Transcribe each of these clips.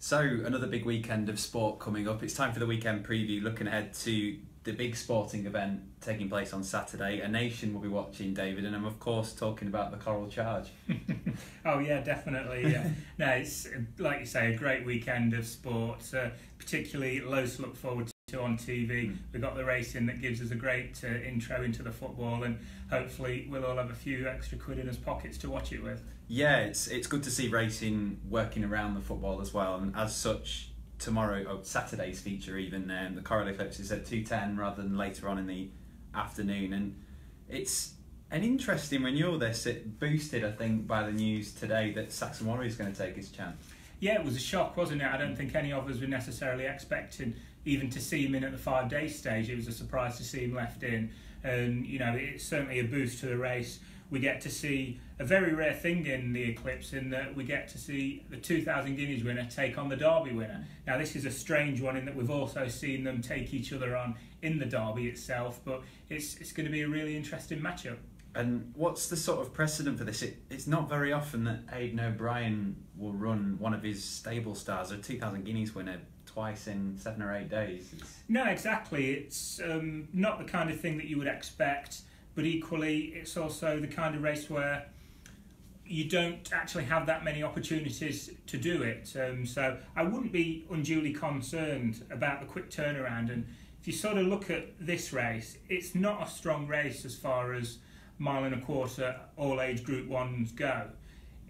So, another big weekend of sport coming up. It's time for the weekend preview, looking ahead to the big sporting event taking place on Saturday. A nation will be watching, David, and I'm of course talking about the Coral Charge. Oh yeah, definitely. Yeah. No, it's like you say, a great weekend of sport, particularly loads to look forward to on TV. We've got the racing that gives us a great intro into the football, and hopefully we'll all have a few extra quid in his pockets to watch it with. Yeah, it's good to see racing working around the football as well, and as such, Saturday's feature even, the Coral-Eclipse is at 2:10 rather than later on in the afternoon, and it's an interesting renewal this. It boosted, I think, by the news today that Saxon Warrior is going to take his chance. Yeah, it was a shock, wasn't it? I don't think any of us were necessarily expecting even to see him in at the 5-day stage. It was a surprise to see him left in, and it's certainly a boost to the race. We get to see a very rare thing in the Eclipse, in that we get to see the 2,000 Guineas winner take on the Derby winner. Now, this is a strange one in that we've also seen them take each other on in the Derby itself, but it's going to be a really interesting matchup. And what's the sort of precedent for this? It's not very often that Aidan O'Brien will run one of his stable stars, a 2,000 Guineas winner, twice in 7 or 8 days. No, exactly. It's not the kind of thing that you would expect. But equally, it's also the kind of race where you don't actually have that many opportunities to do it. So I wouldn't be unduly concerned about the quick turnaround. And if you sort of look at this race, it's not a strong race as far as 1.25 miles all-age Group 1s go.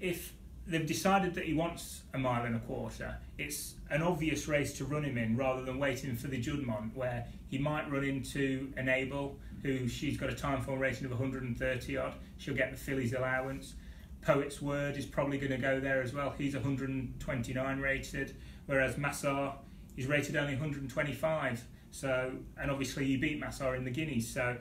If they've decided that he wants 1.25 miles, it's an obvious race to run him in rather than waiting for the Juddmonte, where he might run into Enable, who she's got a Timeform rating of 130 odd. She'll get the fillies allowance. Poet's Word is probably going to go there as well. He's 129 rated, whereas Masar is rated only 125. So, and obviously he beat Masar in the Guineas. So,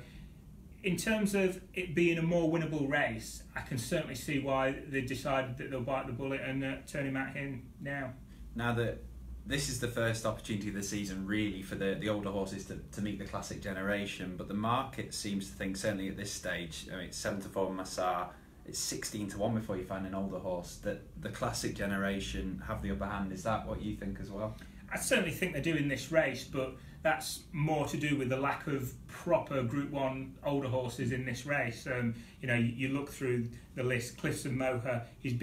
in terms of it being a more winnable race, I can certainly see why they decided that they'll bite the bullet and turn him out here now. Now that this is the first opportunity of the season, really, for the older horses to meet the classic generation, but the market seems to think, certainly at this stage, it's 7-4 Masar, it's 16-1 before you find an older horse, that the classic generation have the upper hand. Is that what you think as well? I certainly think they do in this race, but that's more to do with the lack of proper Group 1 older horses in this race. You look through the list, Cliffs and Moher is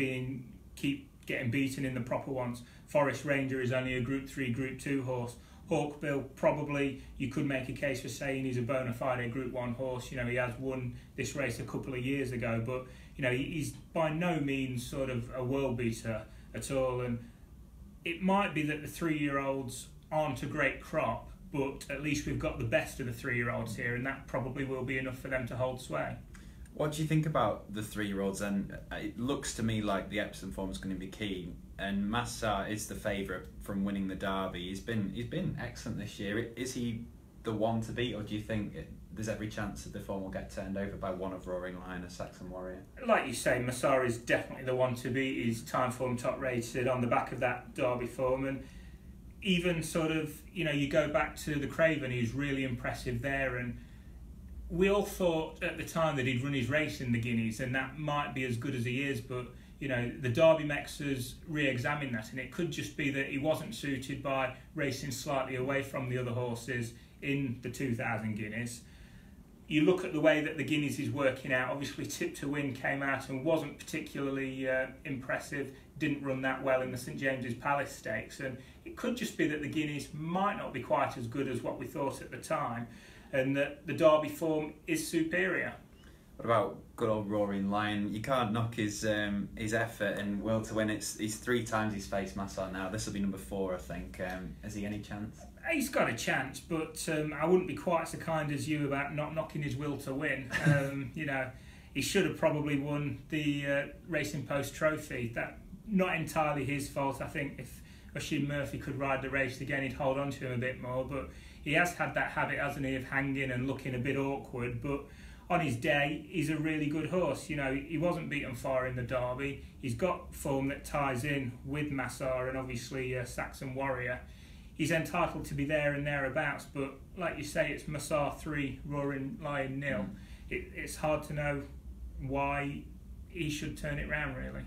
keep getting beaten in the proper ones. Forest Ranger is only a Group 3, Group 2 horse. Hawkbill, probably you could make a case for saying he's a bona fide Group 1 horse. He has won this race a couple of years ago, but he's by no means sort of a world beater at all. And it might be that the 3-year-olds aren't a great crop, but at least we've got the best of the 3-year-olds here, and that probably will be enough for them to hold sway. What do you think about the 3-year-olds? And it looks to me like the Epsom form is going to be key. And Masar is the favourite from winning the Derby. He's been excellent this year. Is he the one to beat, or do you think there's every chance that the form will get turned over by one of Roaring Lion or Saxon Warrior? Like you say, Masar is definitely the one to beat. He's Timeform top rated on the back of that Derby form, and even sort of you go back to the Craven, he's really impressive there. And we all thought at the time that he'd run his race in the Guineas, and that might be as good as he is, but the Derby Mexers re-examined that, and it could just be that he wasn't suited by racing slightly away from the other horses in the 2,000 Guineas. You look at the way that the Guineas is working out, obviously Tip to Win came out and wasn't particularly impressive, didn't run that well in the St James's Palace Stakes, and it could just be that the Guineas might not be quite as good as what we thought at the time, and that the Derby form is superior. What about good old Roaring Lion? You can't knock his effort and will to win. He's 3 times he's faced Masar now. This will be number 4, I think. Has he any chance? He's got a chance, but I wouldn't be quite so kind as you about not knocking his will to win. He should have probably won the Racing Post Trophy. That not entirely his fault. I think if Oisin Murphy could ride the race again, he'd hold on to him a bit more. But he has had that habit, hasn't he, of hanging and looking a bit awkward. But on his day, he's a really good horse. He wasn't beaten far in the Derby. He's got form that ties in with Masar and obviously Saxon Warrior. He's entitled to be there and thereabouts, but like you say, it's Masar 3, Roaring Lion 0. It's hard to know why he should turn it round, really.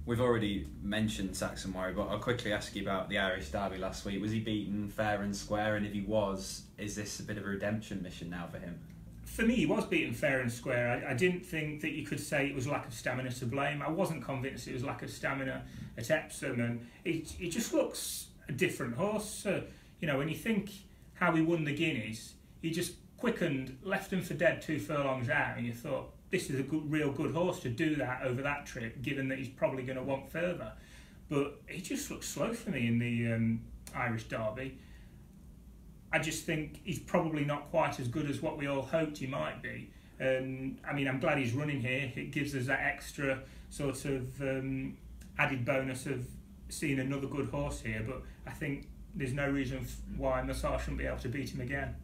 We've already mentioned Saxon Warrior, but I'll quickly ask you about the Irish Derby last week. Was he beaten fair and square? And if he was, is this a bit of a redemption mission now for him? For me, he was beaten fair and square. I didn't think that you could say it was lack of stamina to blame. I wasn't convinced it was lack of stamina at Epsom, and it just looks a different horse. So, you know, when you think how he won the Guineas, he just quickened, left him for dead 2 furlongs out, and you thought, this is a real good horse to do that over that trip, given that he's probably going to want further. But he just looked slow for me in the Irish Derby. I just think he's probably not quite as good as what we all hoped he might be. And I mean, I'm glad he's running here. It gives us that extra sort of added bonus of seeing another good horse here. But I think there's no reason why Masar shouldn't be able to beat him again.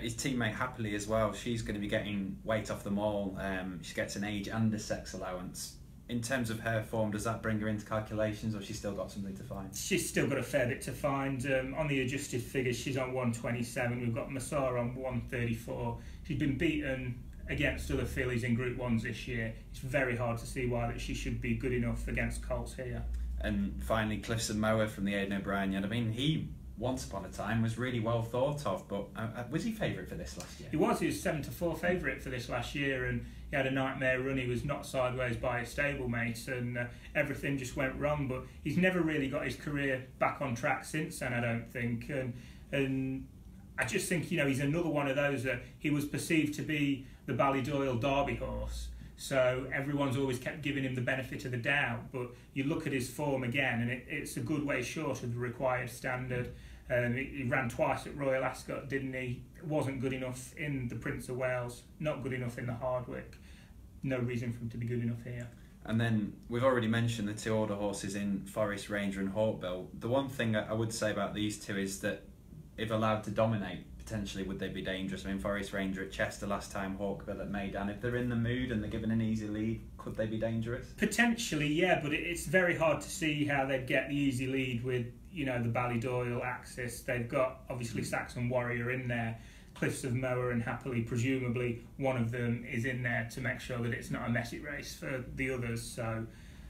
His teammate Happily as well, she's going to be getting weight off them all. She gets an age and a sex allowance. In terms of her form, does that bring her into calculations, or she's still got something to find? She's still got a fair bit to find. On the adjusted figures, she's on 127. We've got Masar on 134. She's been beaten against other fillies in Group 1s this year. It's very hard to see why that she should be good enough against colts here. And finally, Cliffs and Mower from the Aidan O'Brien. I mean, he once upon a time was really well thought of, but was he favourite for this last year? He was 7-4 favourite for this last year, and he had a nightmare run. He was knocked sideways by his stablemate, and everything just went wrong. But he's never really got his career back on track since then, I don't think. And I just think, you know, he's another one of those that he was perceived to be the Ballydoyle Derby horse. So everyone's always kept giving him the benefit of the doubt, but you look at his form again, and it's a good way short of the required standard. He ran twice at Royal Ascot, didn't he? Wasn't good enough in the Prince of Wales, not good enough in the Hardwick. No reason for him to be good enough here. And then we've already mentioned the 2 order horses in Forest Ranger and Hawkbill. The one thing I would say about these 2 is that if allowed to dominate, potentially would they be dangerous? I mean, Forest Ranger at Chester last time, Hawkbill at Maidan. If they're in the mood and they're given an easy lead, could they be dangerous? Potentially, yeah, but it's very hard to see how they'd get the easy lead with, you know, the Ballydoyle axis. They've got, obviously, Saxon Warrior in there. Cliffs of Moher and Happily, presumably one of them is in there to make sure that it's not a messy race for the others. So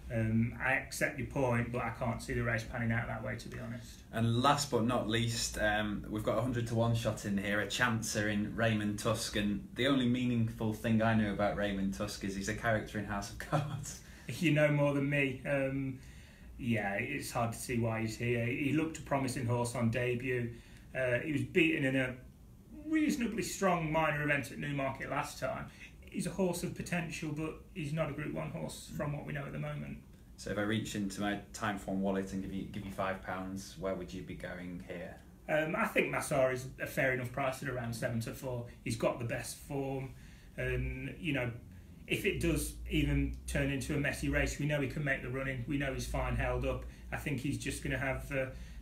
I accept your point, but I can't see the race panning out that way, to be honest. And last but not least, we've got a 100-to-1 shot in here, a chancer in Raymond Tusk. And the only meaningful thing I know about Raymond Tusk is he's a character in House of Cards. You know more than me. Yeah, it's hard to see why he's here. He looked a promising horse on debut. He was beaten in a reasonably strong minor event at Newmarket last time. He's a horse of potential, but he's not a Group 1 horse from what we know at the moment. So if I reach into my Timeform wallet and give you £5, where would you be going here? I think Masar is a fair enough price at around 7-4. He's got the best form, and you know, if it does even turn into a messy race, we know he can make the running. We know he's fine held up. I think he's just going to have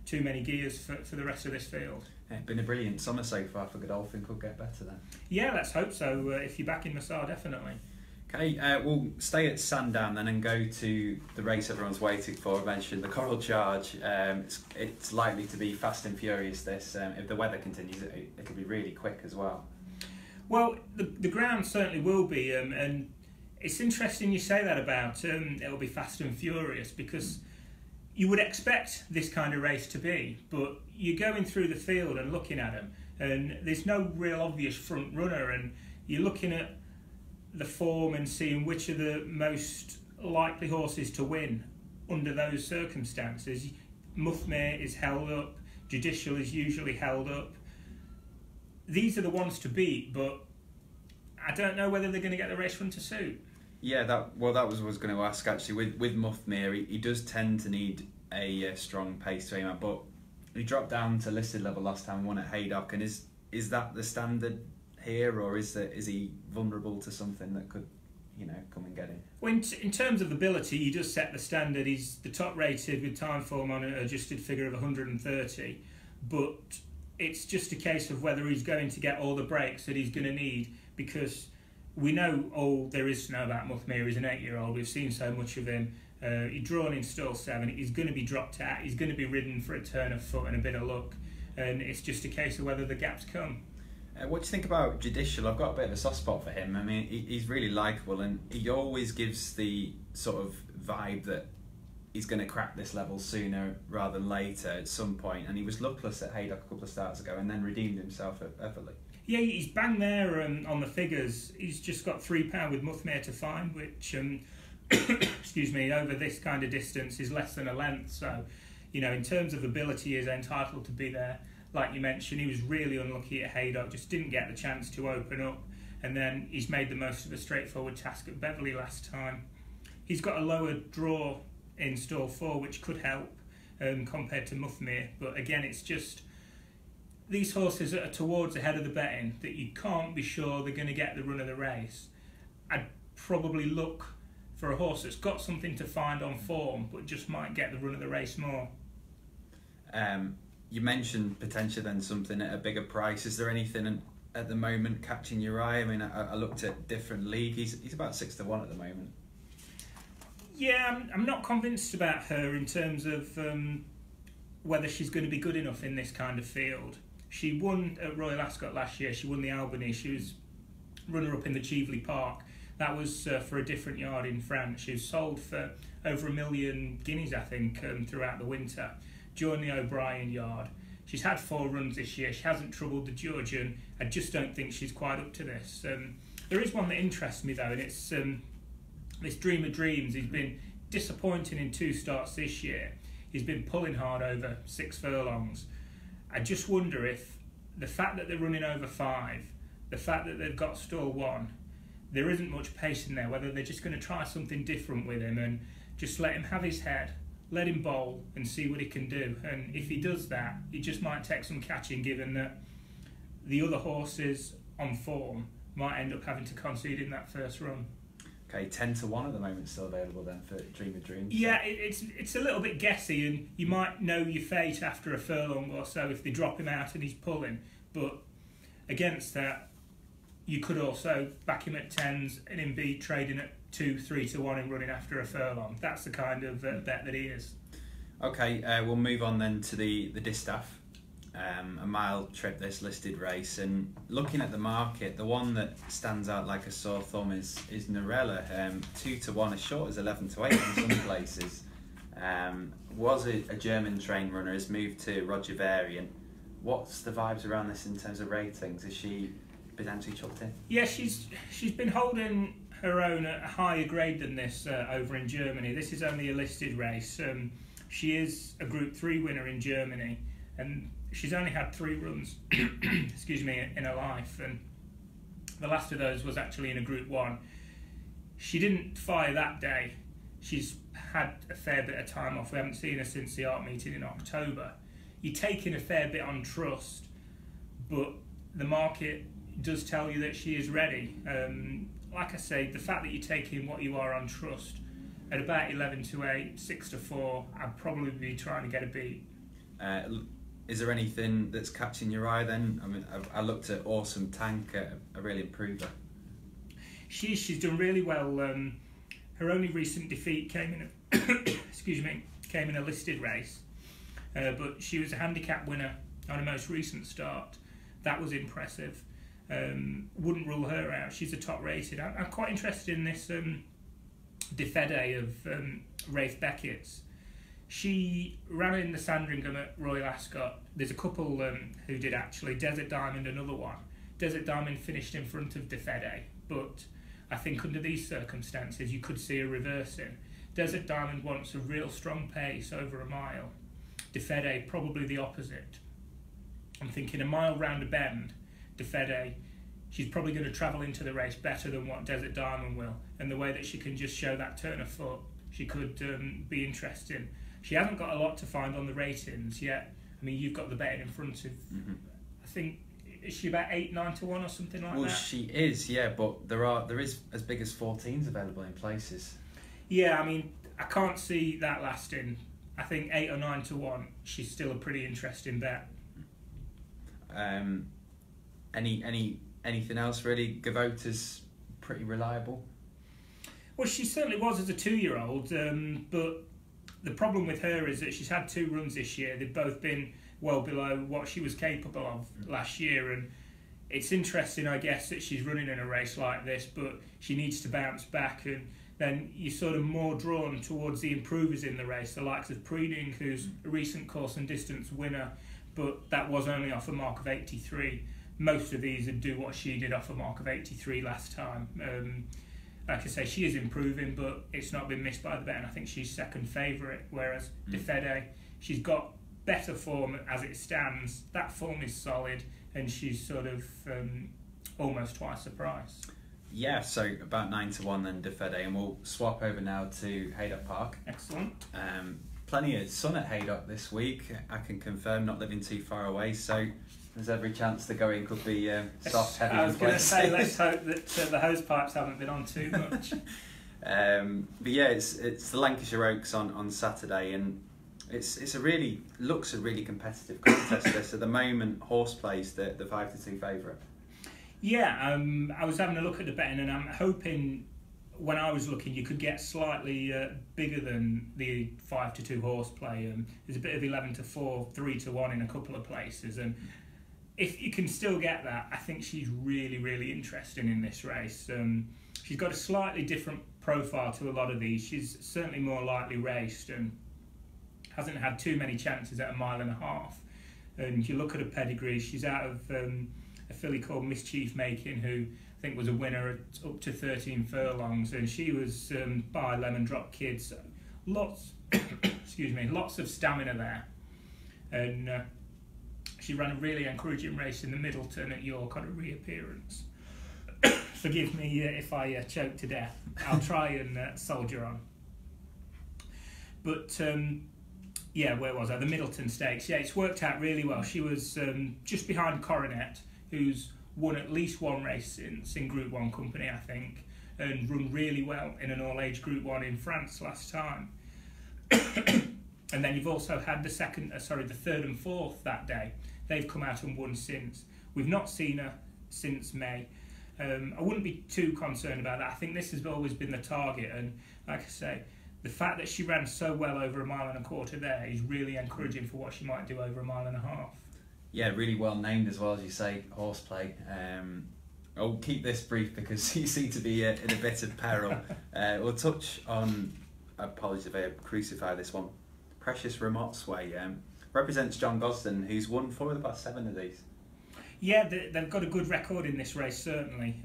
too many gears for the rest of this field. It's been a brilliant summer so far for Godolphin. Could get better then. Yeah, let's hope so. If you're back in Masar, definitely. Okay, we'll stay at Sandown then and go to the race everyone's waiting for. I mentioned the Coral Charge. It's likely to be fast and furious this. If the weather continues, it could be really quick as well. Well, the ground certainly will be, and it's interesting you say that about it'll be fast and furious, because you would expect this kind of race to be, but you're going through the field and looking at them, and there's no real obvious front runner, and you're looking at the form and seeing which are the most likely horses to win under those circumstances. Muthmere is held up, Judicial is usually held up. These are the ones to beat, but I don't know whether they're going to get the race run to suit. Yeah, that was what I was going to ask actually. With Muthmere, he does tend to need a strong pace to aim at, but he dropped down to listed level last time, won at Haydock, and is that the standard here, or is he vulnerable to something that could, you know, come and get him? Well, in terms of ability, he does set the standard. He's the top rated with Timeform on an adjusted figure of 130, but it's just a case of whether he's going to get all the breaks that he's going to need, because we know all there is to know about Muthmere. He's an 8-year-old. We've seen so much of him. He's drawn in stall 7. He's going to be dropped out. He's going to be ridden for a turn of foot and a bit of luck. And it's just a case of whether the gaps come. What do you think about Judicial? I've got a bit of a soft spot for him. I mean, he's really likeable, and he always gives the sort of vibe that he's going to crack this level sooner rather than later at some point, and he was luckless at Haydock a couple of starts ago and then redeemed himself at Everley. Yeah, he's bang there on the figures. He's just got £3 with Muthmere to find, which, excuse me, over this kind of distance is less than a length. So, in terms of ability, he is entitled to be there. Like you mentioned, he was really unlucky at Haydock, just didn't get the chance to open up, and then he's made the most of a straightforward task at Beverley last time. He's got a lower draw in stall 4, which could help compared to Muthmere, but again, it's just these horses that are towards the head of the betting that you can't be sure they're going to get the run of the race. I'd probably look for a horse that's got something to find on form, but just might get the run of the race more. You mentioned potentially then something at a bigger price. Is there anything at the moment catching your eye? I mean, I looked at different league. He's about 6 to 1 at the moment. Yeah, I'm not convinced about her in terms of whether she's going to be good enough in this kind of field. She won at Royal Ascot last year. She won the Albany. She was runner-up in the Cheveley Park. That was for a different yard in France. She was sold for over 1 million guineas, I think, throughout the winter. Joined the O'Brien yard. She's had 4 runs this year. She hasn't troubled the judge, and I just don't think she's quite up to this. There is one that interests me, though, and it's this Dream of Dreams. He's been disappointing in 2 starts this year. He's been pulling hard over 6 furlongs. I just wonder if the fact that they're running over 5, the fact that they've got stall 1, there isn't much pace in there, whether they're just going to try something different with him and just let him have his head, let him bowl and see what he can do. And if he does that, he just might take some catching, given that the other horses on form might end up having to concede in that first run. Okay, 10 to 1 at the moment still available then for Dream of Dreams. Yeah, it's a little bit guessy, and you might know your fate after a furlong or so if they drop him out and he's pulling. But against that, you could also back him at 10s and him be trading at 2, 3 to 1 and running after a furlong. That's the kind of bet that he is. Okay, we'll move on then to the Distaff. A mile trip, this listed race, and looking at the market, the one that stands out like a sore thumb is Narella, 2 to 1, as short as 11 to 8 in some places. Was a German trained runner, has moved to Roger Varian. What's the vibes around this in terms of ratings? Is she potentially chucked in? Yeah, she's been holding her own at a higher grade than this over in Germany. This is only a listed race. She is a Group 3 winner in Germany, and she's only had 3 runs excuse me, in her life, and the last of those was actually in a Group 1. She didn't fire that day. She's had a fair bit of time off. We haven't seen her since the art meeting in October. You're taking a fair bit on trust, but the market does tell you that she is ready. Like I say, the fact that you're taking what you are on trust at about 11 to 8, 6 to 4, I'd probably be trying to get a beat. Is there anything that's catching your eye then? I mean, I looked at Awesome Tank, a really improved her. She's done really well. Her only recent defeat came in a listed race, but she was a handicap winner on her most recent start. That was impressive. Wouldn't rule her out. She's a top rated. I'm quite interested in this De Fede of Rafe Beckett's. She ran in the Sandringham at Royal Ascot. There's a couple who did actually. Desert Diamond, another one. Desert Diamond finished in front of De Fede, but I think under these circumstances you could see a reversing. Desert Diamond wants a real strong pace over a mile. De Fede probably the opposite. I'm thinking a mile round a bend, De Fede, she's probably going to travel into the race better than what Desert Diamond will, and the way that she can just show that turn of foot, she could be interesting. She hasn't got a lot to find on the ratings yet. I mean, you've got the betting in front of, I think, is she about 8, 9 to 1 or something like that? Well, she is, yeah, but there is as big as 14s available in places. Yeah, I mean, I can't see that lasting. I think 8 or 9 to 1, she's still a pretty interesting bet. Anything else really? Gavota's pretty reliable. Well, she certainly was as a 2-year-old, but the problem with her is that she's had 2 runs this year. They've both been well below what she was capable of last year, and it's interesting, I guess, that she's running in a race like this, but she needs to bounce back, and then you're sort of more drawn towards the improvers in the race, the likes of Preening, who's a recent course and distance winner, but that was only off a mark of 83. Most of these would do what she did off a mark of 83 last time. Like I say, she is improving, but it's not been missed by the bet, and I think she's second favourite, whereas De Fede, she's got better form as it stands. That form is solid, and she's sort of almost twice the price. Yeah, so about 9-1 then De Fede, and we'll swap over now to Haydock Park. Excellent. Plenty of sun at Haydock this week, I can confirm, not living too far away, so there's every chance the going could be soft, heavy. I was going to say, let's hope that the hose pipes haven't been on too much. But yeah, it's the Lancashire Oaks on Saturday, and it's a really looks a really competitive contest. This at the moment, Horseplay's the 5-2 favourite. Yeah, I was having a look at the betting, and I'm hoping when I was looking, you could get slightly bigger than the 5-2 Horseplay. There's a bit of 11-4, 3-1 in a couple of places, and if you can still get that, I think she's really, really interesting in this race. She's got a slightly different profile to a lot of these. She's certainly more lightly raced and hasn't had too many chances at 1.5 miles. And you look at her pedigree, she's out of a filly called Mischief Making, who I think was a winner at up to 13 furlongs, and she was by Lemon Drop Kids. Lots, lots of stamina there, and she ran a really encouraging race in the Middleton at York on a reappearance. Forgive me if I choke to death. I'll try and soldier on. But yeah, where was I? The Middleton Stakes. Yeah, it's worked out really well. She was just behind Coronet, who's won at least one race since in Group 1 company, I think, and run really well in an all-age Group 1 in France last time. And then you've also had the third and fourth that day. They've come out and won since. We've not seen her since May. I wouldn't be too concerned about that. I think this has always been the target, and like I say, the fact that she ran so well over 1.25 miles there is really encouraging for what she might do over 1.5 miles. Yeah, really well named as well, as you say, Horseplay. I'll keep this brief because you seem to be in a bit of peril. We'll touch on, apologies if I crucify this one, Precious Ramotsway. Represents John Gosden, who's won 4 of the past 7 of these. Yeah, they've got a good record in this race, certainly.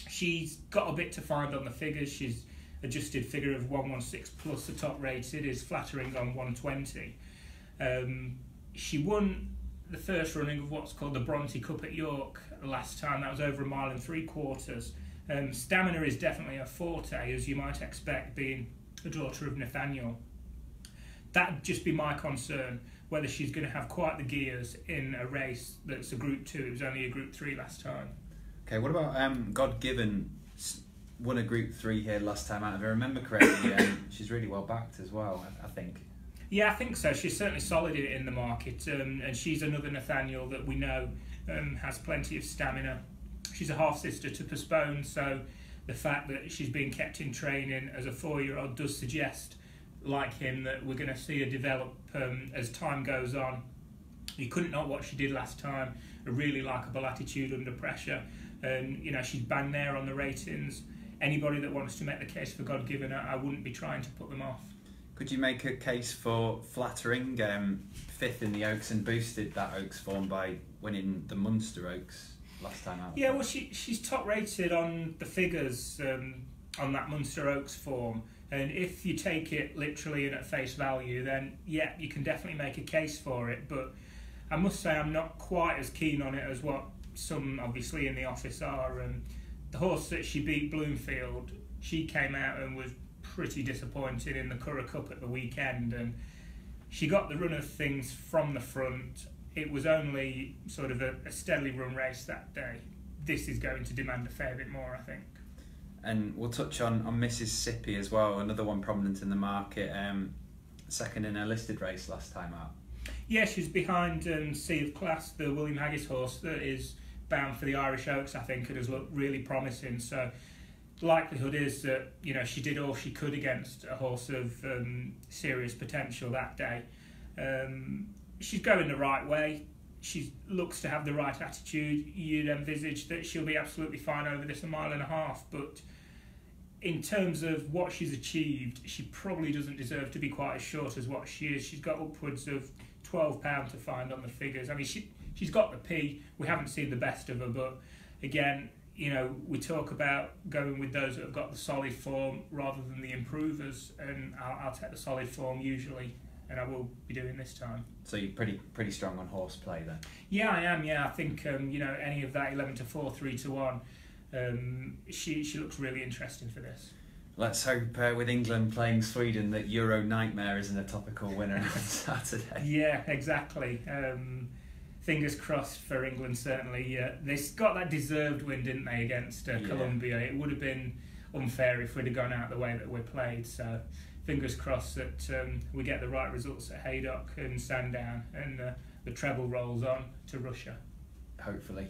She's got a bit to find on the figures. She's adjusted figure of 116 plus the top rated is flattering on 120. She won the first running of what's called the Bronte Cup at York last time. That was over 1.75 miles. Stamina is definitely a forte, as you might expect, being the daughter of Nathaniel. That'd just be my concern, whether she's going to have quite the gears in a race that's a Group 2. It was only a Group 3 last time. Okay, what about God Given? Won a Group 3 here last time out. If I remember correctly, she's really well backed as well, I think. Yeah, I think so. She's certainly solid in the market, and she's another Nathaniel that we know has plenty of stamina. She's a half-sister to Postpone, so the fact that she's being kept in training as a 4-year-old does suggest, like him, that we're going to see her develop as time goes on. You couldn't know what she did last time, a really likeable attitude under pressure, and she's bang there on the ratings. Anybody that wants to make the case for God Given, I wouldn't be trying to put them off. Could you make a case for Flattering, 5th in the Oaks, and boosted that Oaks form by winning the Munster Oaks last time out? Yeah, well, she's top rated on the figures on that Munster Oaks form, and if you take it literally and at face value, then yeah, you can definitely make a case for it. But I must say I'm not quite as keen on it as what some obviously in the office are. The horse that she beat, Bloomfield, she came out and was pretty disappointed in the Curragh Cup at the weekend, and she got the run of things from the front. It was only sort of a steadily run race that day. This is going to demand a fair bit more, I think. And we'll touch on Mississippi as well, another one prominent in the market, second in a listed race last time out. Yeah, she's behind Sea of Class, the William Haggis horse that is bound for the Irish Oaks, I think, and has looked really promising. So likelihood is that she did all she could against a horse of serious potential that day. She's going the right way. She looks to have the right attitude. You'd envisage that she'll be absolutely fine over this 1.5 miles, but in terms of what she's achieved, she probably doesn't deserve to be quite as short as what she is. She's got upwards of £12 to find on the figures. I mean, she's got the P. We haven't seen the best of her, but again, you know, we talk about going with those that have got the solid form rather than the improvers, and I'll take the solid form usually, and I will be doing this time. So you're pretty strong on horseplay then? Yeah, I am. Yeah, I think you know, any of that 11 to 4, 3 to 1. She looks really interesting for this. Let's hope with England playing Sweden that Euro Nightmare isn't a topical winner on Saturday. Yeah, exactly. Fingers crossed for England, certainly. They got that deserved win, didn't they, against Colombia? It would have been unfair if we'd have gone out the way that we played. So fingers crossed that we get the right results at Haydock and Sandown, and the treble rolls on to Russia. Hopefully.